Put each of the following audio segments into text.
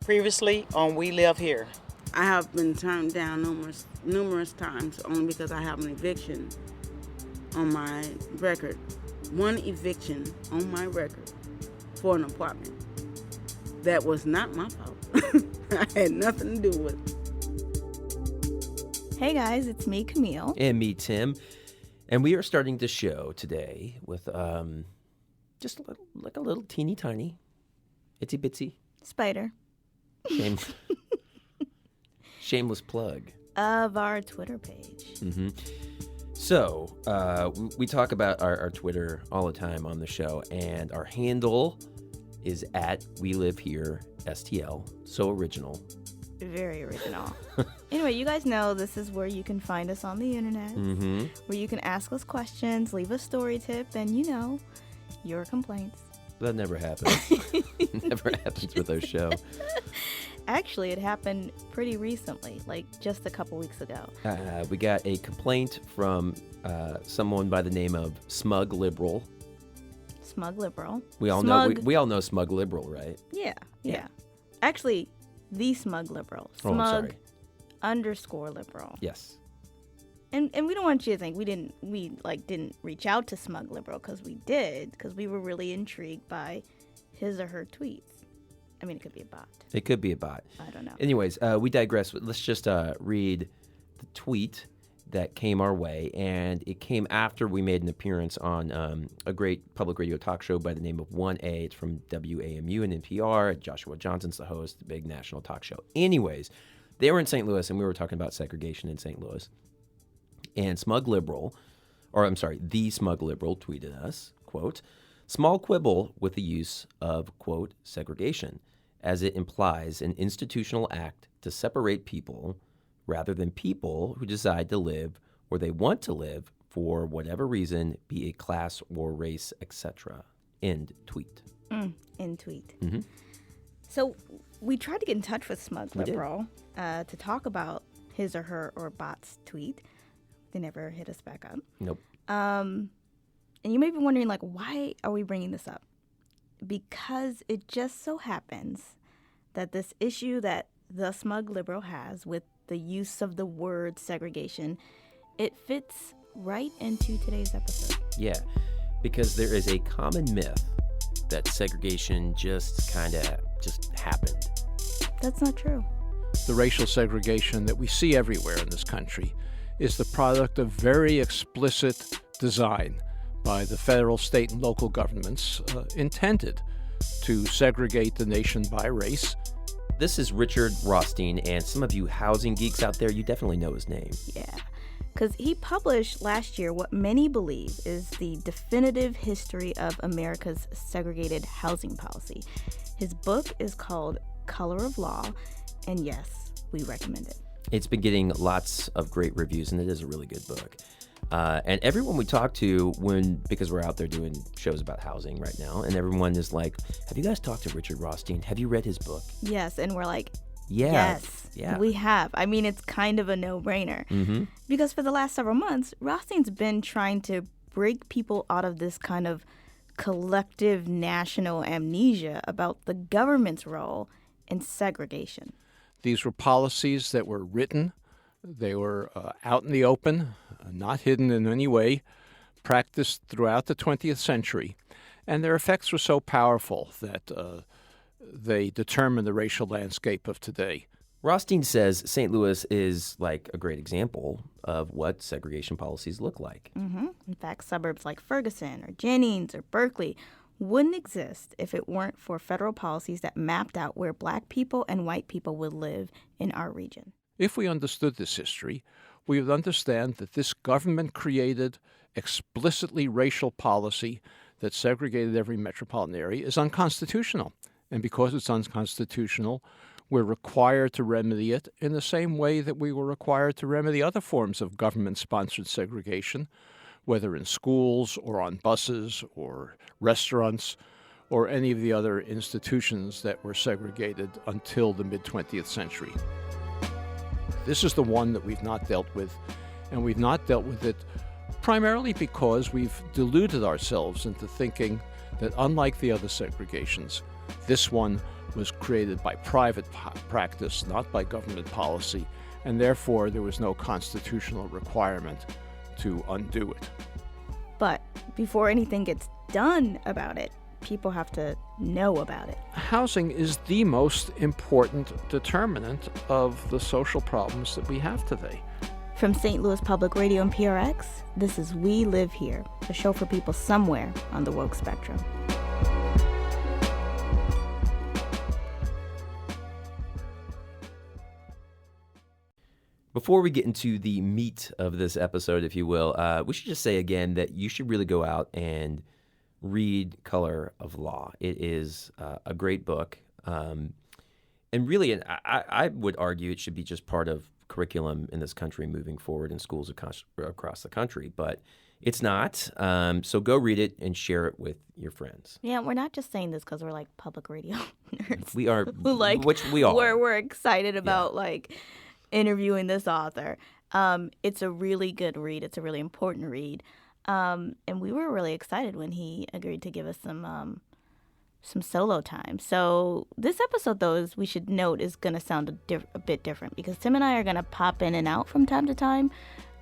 previously on We Live Here. I have been turned down numerous times only because I have an eviction on my record. One eviction on my record for an apartment. That was not my fault. I had nothing to do with it. Hey guys, it's me, Camille. And me, Tim. And we are starting the show today with just a little teeny tiny, itsy bitsy Spider. Shameless plug. Of our Twitter page. Mm-hmm. So, we talk about our Twitter all the time on the show, and our handle is at We Live Here STL. So original. Very original. Anyway, you guys know this is where you can find us on the internet, where you can ask us questions, leave a story tip, and, your complaints. That never happens. Never happens with our show. Actually, it happened pretty recently, like just a couple weeks ago. We got a complaint from someone by the name of Smug Liberal. Smug Liberal. We all know Smug Liberal, right? Yeah. Actually, the Smug Liberal. Smug _ Liberal. Yes. And we don't want you to think we didn't reach out to Smug Liberal, because we did, because we were really intrigued by his or her tweets. I mean, it could be a bot. It could be a bot. I don't know. Anyways, we digress. Let's just read the tweet that came our way, and it came after we made an appearance on a great public radio talk show by the name of 1A. It's from WAMU and NPR. Joshua Johnson's the host, the big national talk show. Anyways, they were in St. Louis, and we were talking about segregation in St. Louis. And the Smug Liberal tweeted us, quote, "Small quibble with the use of, quote, segregation, as it implies an institutional act to separate people rather than people who decide to live where they want to live for whatever reason, be it class or race, etc." End tweet. End tweet. Mm-hmm. So we tried to get in touch with Smug Liberal to talk about his or her or bot's tweet. They never hit us back up. Nope. And you may be wondering, why are we bringing this up? Because it just so happens that this issue that the Smug Liberal has with the use of the word segregation, it fits right into today's episode. Yeah, because there is a common myth that segregation just happened. That's not true. The racial segregation that we see everywhere in this country is the product of very explicit design by the federal, state, and local governments intended to segregate the nation by race. This is Richard Rothstein, and some of you housing geeks out there, you definitely know his name. Yeah, because he published last year what many believe is the definitive history of America's segregated housing policy. His book is called Color of Law, and yes, we recommend it. It's been getting lots of great reviews, and it is a really good book. And everyone we talk to, because we're out there doing shows about housing right now, and everyone is like, "Have you guys talked to Richard Rothstein? Have you read his book?" Yes, and we're like, yeah. Yes, we have. I mean, it's kind of a no-brainer. Mm-hmm. Because for the last several months, Rothstein's been trying to break people out of this kind of collective national amnesia about the government's role in segregation. These were policies that were written. They were out in the open, not hidden in any way, practiced throughout the 20th century. And their effects were so powerful that they determine the racial landscape of today. Rothstein says St. Louis is like a great example of what segregation policies look like. Mm-hmm. In fact, suburbs like Ferguson or Jennings or Berkeley wouldn't exist if it weren't for federal policies that mapped out where black people and white people would live in our region. If we understood this history, we would understand that this government-created, explicitly racial policy that segregated every metropolitan area is unconstitutional. And because it's unconstitutional, we're required to remedy it in the same way that we were required to remedy other forms of government-sponsored segregation, whether in schools or on buses or restaurants or any of the other institutions that were segregated until the mid-20th century. This is the one that we've not dealt with, and we've not dealt with it primarily because we've deluded ourselves into thinking that unlike the other segregations, this one was created by private practice, not by government policy, and therefore there was no constitutional requirement to undo it. But before anything gets done about it, people have to know about it. Housing is the most important determinant of the social problems that we have today. From St. Louis Public Radio and PRX, this is We Live Here, a show for people somewhere on the woke spectrum. Before we get into the meat of this episode, if you will, we should just say again that you should really go out and read Color of Law. It is a great book. And really, I would argue it should be just part of curriculum in this country moving forward in schools across the country. But it's not. So go read it and share it with your friends. Yeah, we're not just saying this because we're like public radio nerds. We are, like, which we are. We're excited about like interviewing this author. It's a really good read. It's a really important read. And we were really excited when he agreed to give us some solo time. So this episode, though, we should note, is going to sound a bit different because Tim and I are going to pop in and out from time to time.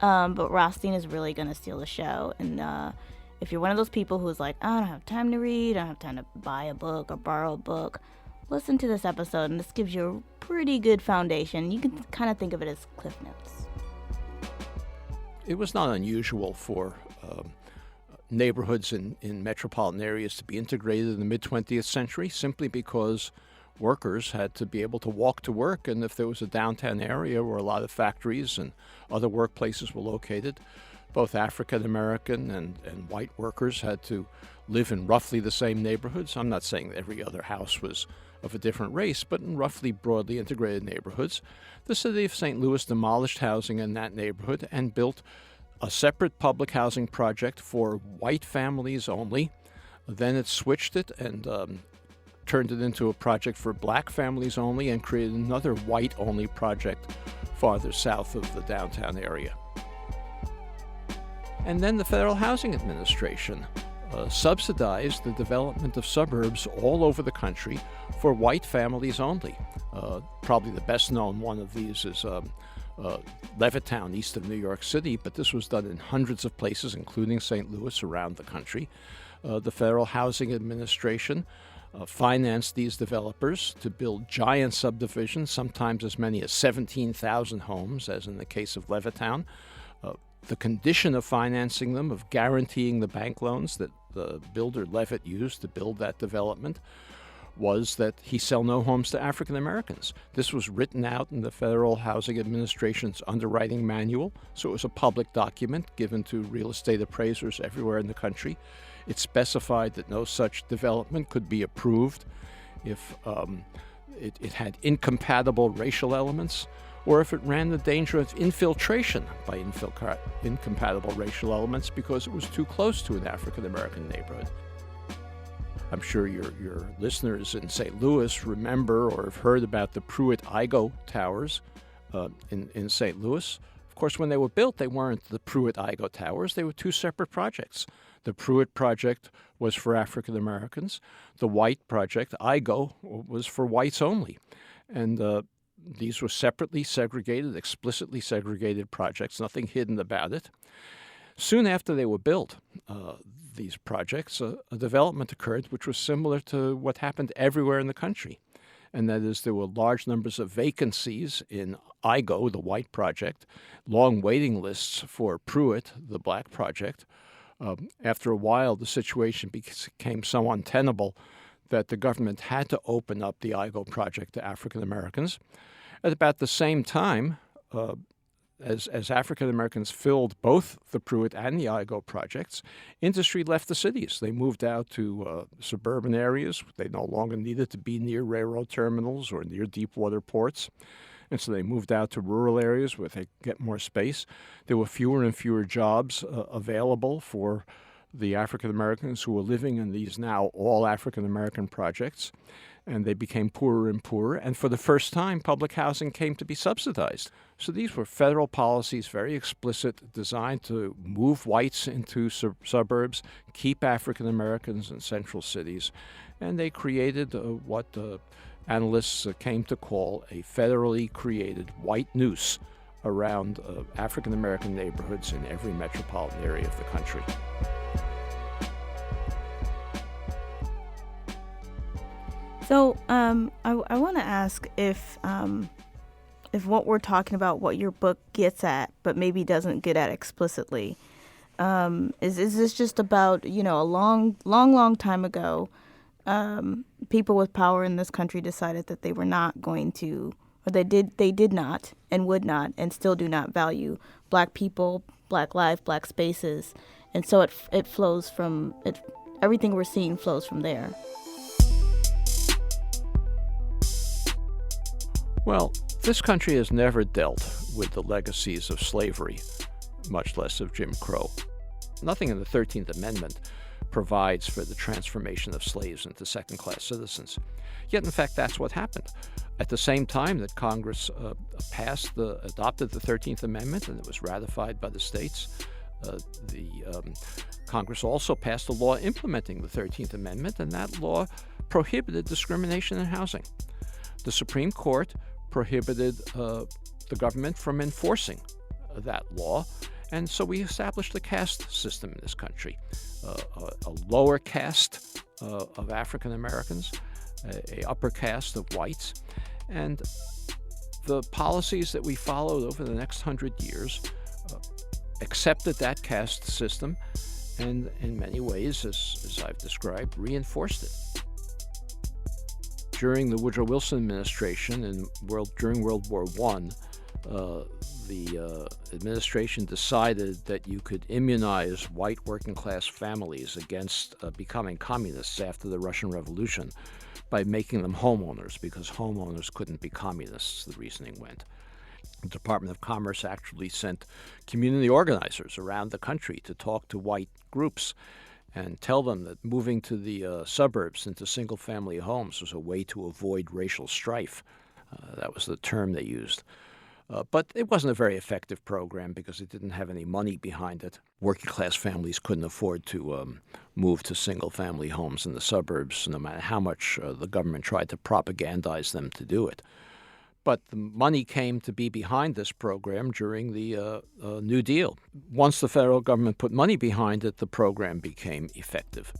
But Rothstein is really going to steal the show. And if you're one of those people who's like, I don't have time to read, I don't have time to buy a book or borrow a book, listen to this episode, and this gives you a pretty good foundation. You can kind of think of it as Cliff Notes. It was not unusual for neighborhoods in metropolitan areas to be integrated in the mid-20th century simply because workers had to be able to walk to work, and if there was a downtown area where a lot of factories and other workplaces were located, both African American and white workers had to live in roughly the same neighborhoods. I'm not saying that every other house was of a different race, but in roughly broadly integrated neighborhoods. The city of St. Louis demolished housing in that neighborhood and built a separate public housing project for white families only. Then it switched it and turned it into a project for black families only and created another white-only project farther south of the downtown area. And then the Federal Housing Administration subsidized the development of suburbs all over the country for white families only. Probably the best-known one of these is Levittown, east of New York City, but this was done in hundreds of places, including St. Louis, around the country. The Federal Housing Administration financed these developers to build giant subdivisions, sometimes as many as 17,000 homes, as in the case of Levittown. The condition of financing them, of guaranteeing the bank loans that the builder Levitt used to build that development, was that he sell no homes to African Americans. This was written out in the Federal Housing Administration's underwriting manual, so it was a public document given to real estate appraisers everywhere in the country. It specified that no such development could be approved if it had incompatible racial elements, or if it ran the danger of infiltration by incompatible racial elements because it was too close to an African American neighborhood. I'm sure your listeners in St. Louis remember or have heard about the Pruitt-Igoe Towers in St. Louis. Of course, when they were built, they weren't the Pruitt-Igoe Towers. They were two separate projects. The Pruitt project was for African Americans. The White project, Igoe, was for whites only. And these were separately segregated, explicitly segregated projects, nothing hidden about it. Soon after they were built, these projects, a development occurred which was similar to what happened everywhere in the country. And that is, there were large numbers of vacancies in Igoe, the White project, long waiting lists for Pruitt, the Black project. After a while, the situation became so untenable that the government had to open up the Igoe project to African Americans. At about the same time, as African Americans filled both the Pruitt and the Igoe projects, industry left the cities. They moved out to suburban areas. They no longer needed to be near railroad terminals or near deep water ports. And so they moved out to rural areas where they could get more space. There were fewer and fewer jobs available for the African Americans who were living in these now all African American projects. And they became poorer and poorer. And for the first time, public housing came to be subsidized. So these were federal policies, very explicit, designed to move whites into suburbs, keep African Americans in central cities. And they created what analysts came to call a federally created white noose around African American neighborhoods in every metropolitan area of the country. So I want to ask if what we're talking about, what your book gets at, but maybe doesn't get at explicitly, is this just about, a long time ago, people with power in this country decided that they were not going to, or they did not and would not and still do not value Black people, Black life, Black spaces, and so it flows from it. Everything we're seeing flows from there. Well, this country has never dealt with the legacies of slavery, much less of Jim Crow. Nothing in the 13th Amendment provides for the transformation of slaves into second-class citizens. Yet, in fact, that's what happened. At the same time that Congress adopted the 13th Amendment and it was ratified by the states, Congress also passed a law implementing the 13th Amendment, and that law prohibited discrimination in housing. The Supreme Court prohibited the government from enforcing that law, and so we established a caste system in this country, a lower caste of African Americans, a upper caste of whites, and the policies that we followed over the next 100 years accepted that caste system and in many ways, as I've described, reinforced it. During the Woodrow Wilson administration and during World War I, the administration decided that you could immunize white working-class families against becoming communists after the Russian Revolution by making them homeowners, because homeowners couldn't be communists, the reasoning went. The Department of Commerce actually sent community organizers around the country to talk to white groups and tell them that moving to the suburbs into single-family homes was a way to avoid racial strife. That was the term they used. But it wasn't a very effective program because it didn't have any money behind it. Working-class families couldn't afford to move to single-family homes in the suburbs, no matter how much the government tried to propagandize them to do it. But the money came to be behind this program during the New Deal. Once the federal government put money behind it, the program became effective.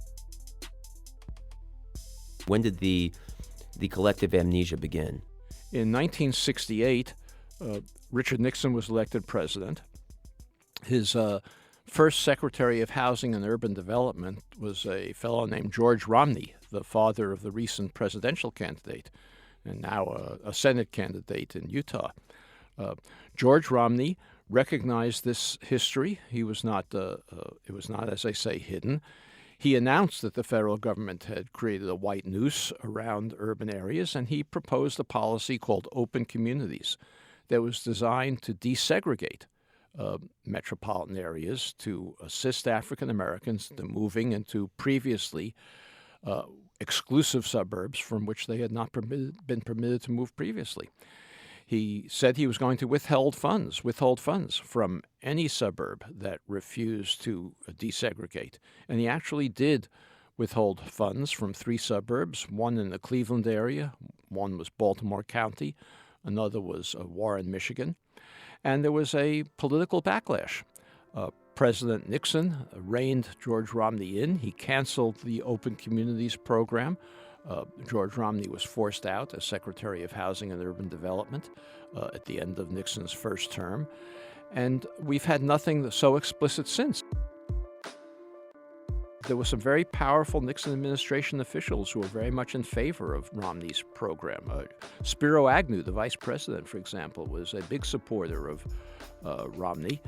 When did the collective amnesia begin? In 1968, Richard Nixon was elected president. His first Secretary of Housing and Urban Development was a fellow named George Romney, the father of the recent presidential candidate, and now a Senate candidate in Utah. George Romney recognized this history. It was not, as I say, hidden. He announced that the federal government had created a white noose around urban areas, and he proposed a policy called open communities that was designed to desegregate metropolitan areas to assist African Americans in moving into previously exclusive suburbs from which they had not been permitted to move previously. He said he was going to withhold funds from any suburb that refused to desegregate. And he actually did withhold funds from 3 suburbs, one in the Cleveland area, one was Baltimore County, another was Warren, Michigan. And there was a political backlash. President Nixon reined George Romney in. He canceled the Open Communities program. George Romney was forced out as Secretary of Housing and Urban Development at the end of Nixon's first term. And we've had nothing so explicit since. There were some very powerful Nixon administration officials who were very much in favor of Romney's program. Spiro Agnew, the vice president, for example, was a big supporter of Romney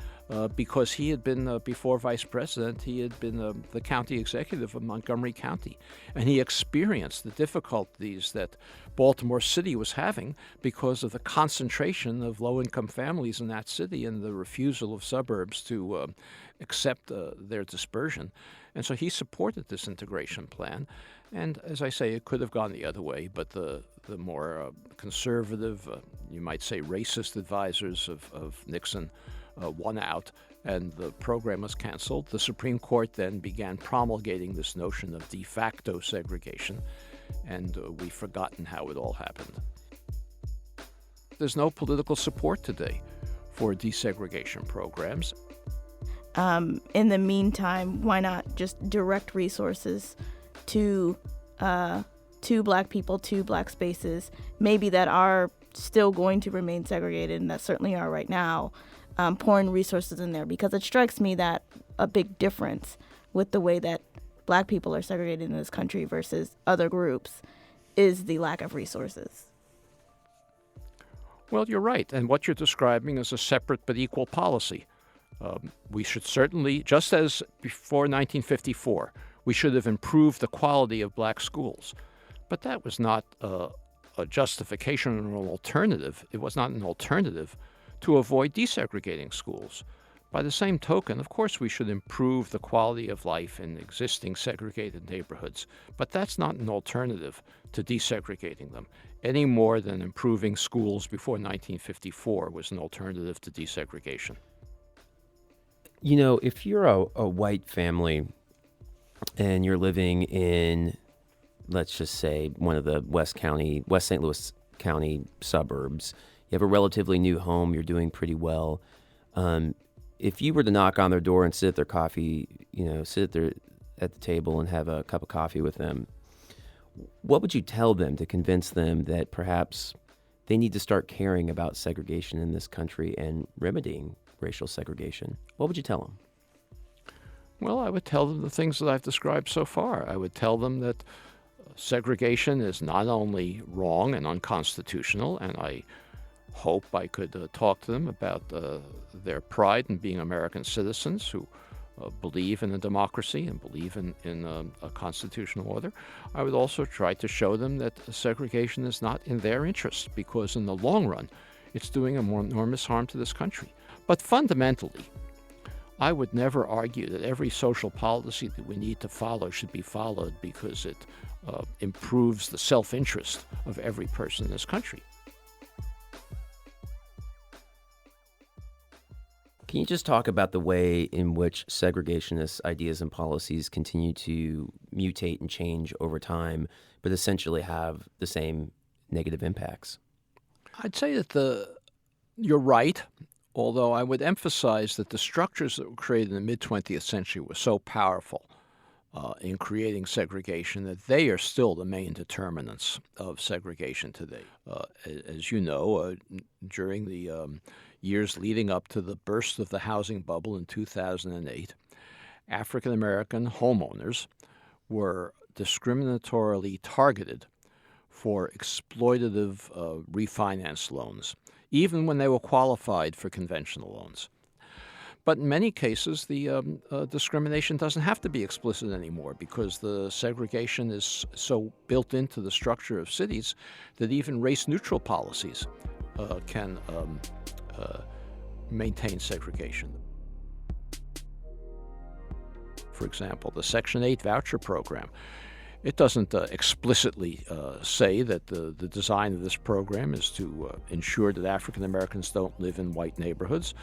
because he had been, before vice president, he had been the county executive of Montgomery County. And he experienced the difficulties that Baltimore City was having because of the concentration of low-income families in that city and the refusal of suburbs to accept their dispersion. And so he supported this integration plan. And as I say, it could have gone the other way, but the more conservative, you might say racist advisors of Nixon won out, and the program was canceled. The Supreme Court then began promulgating this notion of de facto segregation. and we've forgotten how it all happened. There's no political support today for desegregation programs. In the meantime, why not just direct resources to Black people, to Black spaces, maybe that are still going to remain segregated, and that certainly are right now, pouring resources in there? Because it strikes me that a big difference with the way that Black people are segregated in this country versus other groups is the lack of resources. Well, you're right, and what you're describing is a separate but equal policy. We should certainly, just as before 1954, we should have improved the quality of Black schools. But that was not a justification or an alternative. It was not an alternative to avoid desegregating schools. By the same token, of course, we should improve the quality of life in existing segregated neighborhoods, but that's not an alternative to desegregating them, any more than improving schools before 1954 was an alternative to desegregation. You know, if you're a white family and you're living in, let's just say, one of the West St. Louis County suburbs, you have a relatively new home, you're doing pretty well. If you were to knock on their door and sit at their at the table and have a cup of coffee with them, what would you tell them to convince them that perhaps they need to start caring about segregation in this country and remedying racial segregation? What would you tell them? Well, I would tell them the things that I've described so far. I would tell them that segregation is not only wrong and unconstitutional, and I hope I could talk to them about their pride in being American citizens who believe in a democracy and believe in a constitutional order. I would also try to show them that segregation is not in their interest, because in the long run, it's doing enormous harm to this country. But fundamentally, I would never argue that every social policy that we need to follow should be followed because it improves the self-interest of every person in this country. Can you just talk about the way in which segregationist ideas and policies continue to mutate and change over time, but essentially have the same negative impacts? I'd say that you're right, although I would emphasize that the structures that were created in the mid-20th century were so powerful in creating segregation that they are still the main determinants of segregation today. As you know, during the years leading up to the burst of the housing bubble in 2008, African American homeowners were discriminatorily targeted for exploitative refinance loans, even when they were qualified for conventional loans. But in many cases, the discrimination doesn't have to be explicit anymore, because the segregation is so built into the structure of cities that even race-neutral policies can maintain segregation. For example, the Section 8 voucher program. It doesn't explicitly say that the design of this program is to ensure that African Americans don't live in white neighborhoods,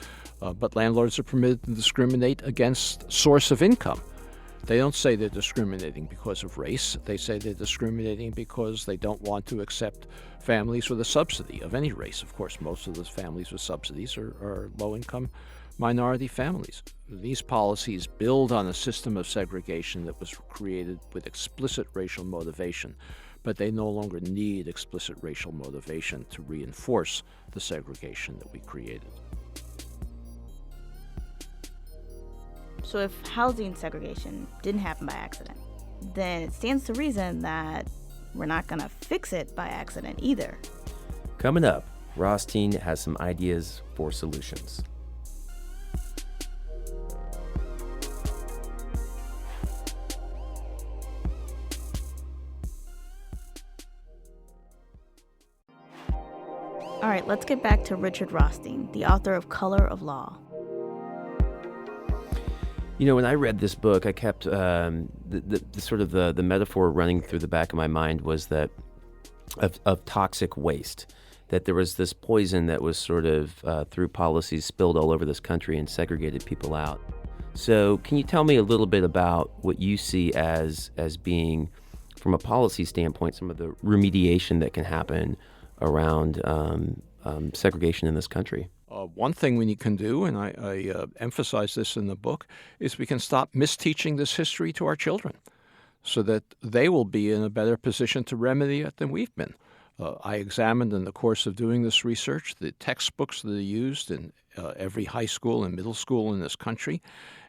but landlords are permitted to discriminate against source of income. They don't say they're discriminating because of race. They say they're discriminating because they don't want to accept families with a subsidy of any race. Of course, most of those families with subsidies are low-income minority families. These policies build on a system of segregation that was created with explicit racial motivation, but they no longer need explicit racial motivation to reinforce the segregation that we created. So if housing segregation didn't happen by accident, then it stands to reason that we're not going to fix it by accident either. Coming up, Rothstein has some ideas for solutions. All right, let's get back to Richard Rothstein, the author of Color of Law. You know, when I read this book, I kept the sort of the metaphor running through the back of my mind was that of toxic waste, that there was this poison that was sort of through policies spilled all over this country and segregated people out. So can you tell me a little bit about what you see as being, from a policy standpoint, some of the remediation that can happen around segregation in this country? One thing we can do, and I emphasize this in the book, is we can stop misteaching this history to our children so that they will be in a better position to remedy it than we've been. I examined in the course of doing this research the textbooks that are used in every high school and middle school in this country,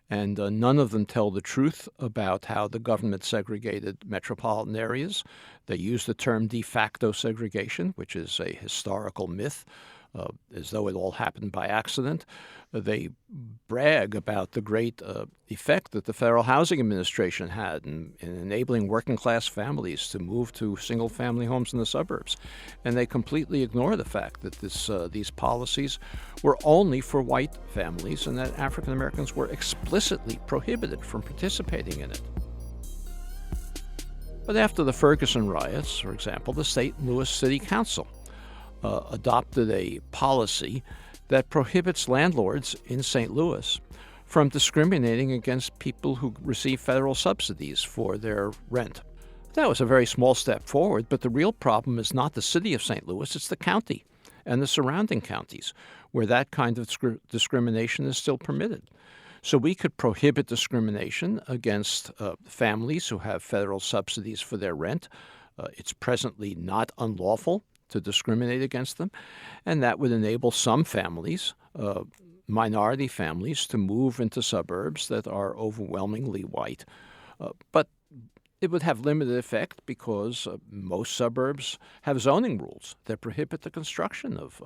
and none of them tell the truth about how the government segregated metropolitan areas. They use the term de facto segregation, which is a historical myth, as though it all happened by accident. They brag about the great effect that the Federal Housing Administration had in enabling working-class families to move to single-family homes in the suburbs. And they completely ignore the fact that these policies were only for white families and that African Americans were explicitly prohibited from participating in it. But after the Ferguson riots, for example, the St. Louis City Council adopted a policy that prohibits landlords in St. Louis from discriminating against people who receive federal subsidies for their rent. That was a very small step forward, but the real problem is not the city of St. Louis, it's the county and the surrounding counties where that kind of discrimination is still permitted. So we could prohibit discrimination against families who have federal subsidies for their rent. It's presently not unlawful to discriminate against them, and that would enable some families, minority families, to move into suburbs that are overwhelmingly white. But it would have limited effect because most suburbs have zoning rules that prohibit the construction of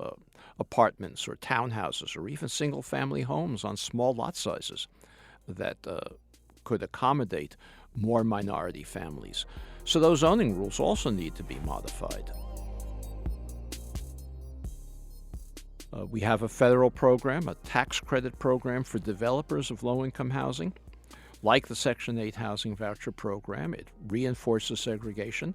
apartments or townhouses or even single-family homes on small lot sizes that could accommodate more minority families. So those zoning rules also need to be modified. We have a federal program, a tax credit program for developers of low-income housing. Like the Section 8 housing voucher program, it reinforces segregation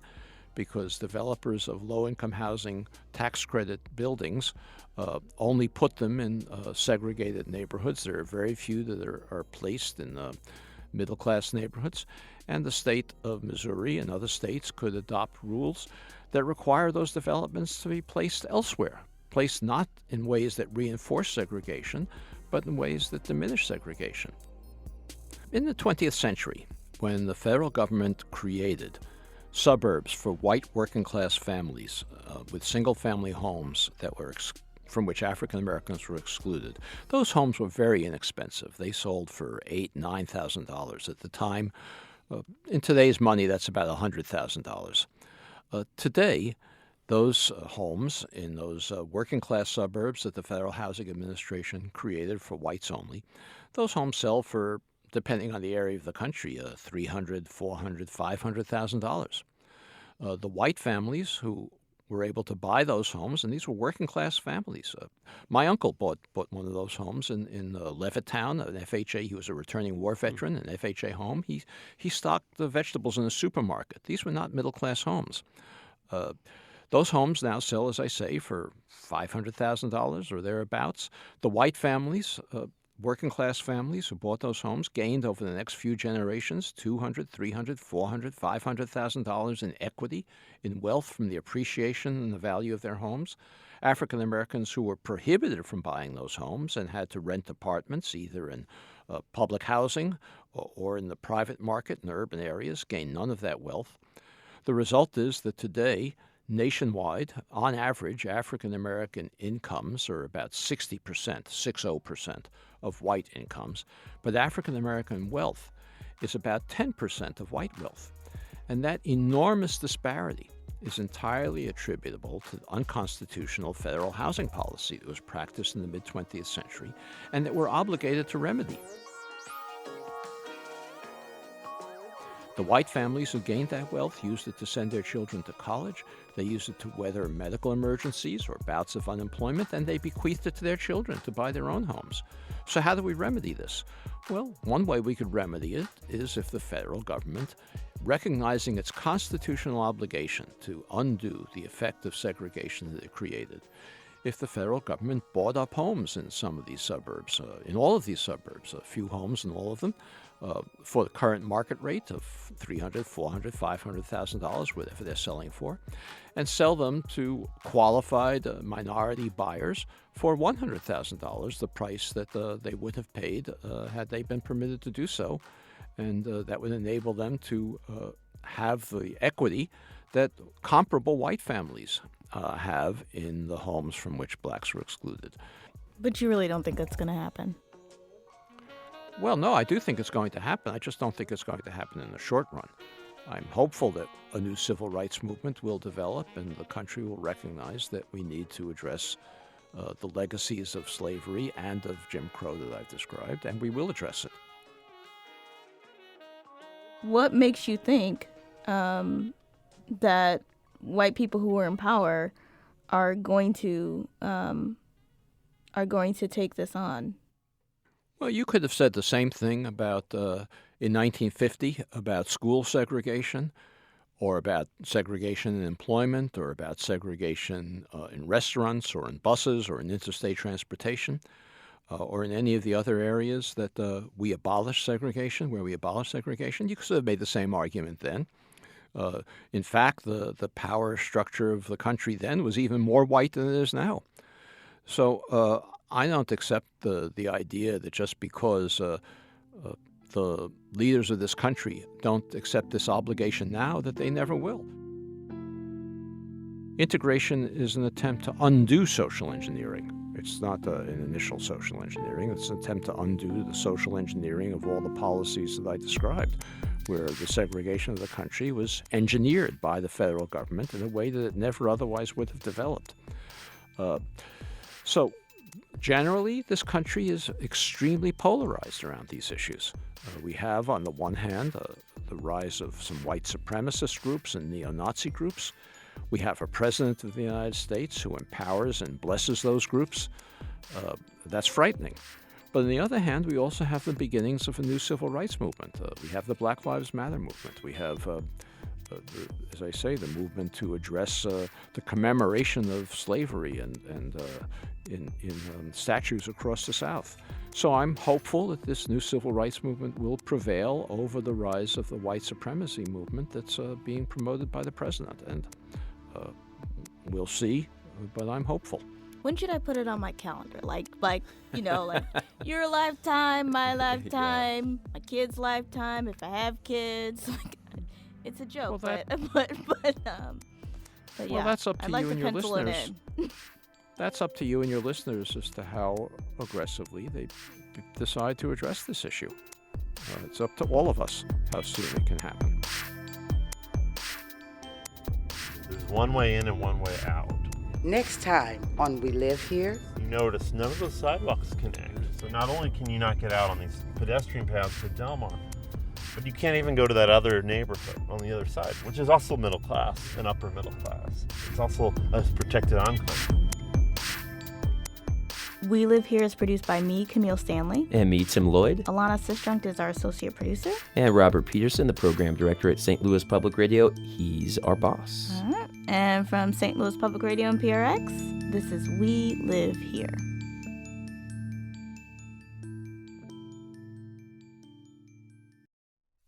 because developers of low-income housing tax credit buildings only put them in segregated neighborhoods. There are very few that are placed in middle-class neighborhoods. And the state of Missouri and other states could adopt rules that require those developments to be placed elsewhere, placed not in ways that reinforce segregation, but in ways that diminish segregation. In the 20th century, when the federal government created suburbs for white working-class families with single-family homes that were from which African Americans were excluded, those homes were very inexpensive. They sold for $8,000, $9,000 at the time. In today's money, that's about $100,000. Today, those homes in those working-class suburbs that the Federal Housing Administration created for whites only, those homes sell for, depending on the area of the country, $300,000, $400,000, $500,000. The white families who were able to buy those homes, and these were working-class families. My uncle bought one of those homes in Levittown, an FHA. He was a returning war veteran, an FHA home. He stocked the vegetables in a supermarket. These were not middle-class homes. Those homes now sell, as I say, for $500,000 or thereabouts. The white families, working-class families who bought those homes, gained over the next few generations $200,000, $300,000, $400,000, $500,000 in equity, in wealth from the appreciation and the value of their homes. African Americans who were prohibited from buying those homes and had to rent apartments either in public housing or in the private market in urban areas gained none of that wealth. The result is that today, nationwide, on average, African American incomes are about 60% of white incomes, but African American wealth is about 10% of white wealth. And that enormous disparity is entirely attributable to the unconstitutional federal housing policy that was practiced in the mid-20th century and that we're obligated to remedy. The white families who gained that wealth used it to send their children to college. They used it to weather medical emergencies or bouts of unemployment, and they bequeathed it to their children to buy their own homes. So how do we remedy this? Well, one way we could remedy it is if the federal government, recognizing its constitutional obligation to undo the effect of segregation that it created, if the federal government bought up homes in some of these suburbs, in all of these suburbs, a few homes in all of them, for the current market rate of $300,000, $400,000, $500,000, whatever they're selling for, and sell them to qualified minority buyers for $100,000, the price that they would have paid had they been permitted to do so. And that would enable them to have the equity that comparable white families have in the homes from which blacks were excluded. But you really don't think that's going to happen? Well, no, I do think it's going to happen. I just don't think it's going to happen in the short run. I'm hopeful that a new civil rights movement will develop and the country will recognize that we need to address the legacies of slavery and of Jim Crow that I've described, and we will address it. What makes you think that white people who are in power are going to take this on? Well, you could have said the same thing about in 1950 about school segregation, or about segregation in employment, or about segregation in restaurants, or in buses, or in interstate transportation, or in any of the other areas that we abolished segregation, where we abolished segregation. You could have made the same argument then. In fact, the power structure of the country then was even more white than it is now. So I don't accept the idea that just because the leaders of this country don't accept this obligation now, that they never will. Integration is an attempt to undo social engineering. It's not an initial social engineering. It's an attempt to undo the social engineering of all the policies that I described, where the segregation of the country was engineered by the federal government in a way that it never otherwise would have developed. So generally, this country is extremely polarized around these issues. We have, on the one hand, the rise of some white supremacist groups and neo-Nazi groups. We have a president of the United States who empowers and blesses those groups. That's frightening. But on the other hand, we also have the beginnings of a new civil rights movement. We have the Black Lives Matter movement. We have, as I say, the movement to address the commemoration of slavery and in statues across the South. So I'm hopeful that this new civil rights movement will prevail over the rise of the white supremacy movement that's being promoted by the president. And we'll see, but I'm hopeful. When should I put it on my calendar? Like your lifetime, my lifetime, my kid's lifetime, if I have kids. It's a joke, but yeah. Well, that's up to you and your listeners. That's up to you and your listeners as to how aggressively they decide to address this issue. It's up to all of us how soon it can happen. There's one way in and one way out. Next time on We Live Here, You notice none of those sidewalks connect. So not only can you not get out on these pedestrian paths to Delmont, but you can't even go to that other neighborhood on the other side, which is also middle class and upper middle class. It's also a protected enclave. We Live Here is produced by me, Camille Stanley. And me, Tim Lloyd. Alana Sistrunk is our associate producer. And Robert Peterson, the program director at St. Louis Public Radio. He's our boss. All right. And from St. Louis Public Radio and PRX, this is We Live Here.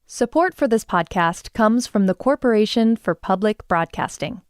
Support for this podcast comes from the Corporation for Public Broadcasting.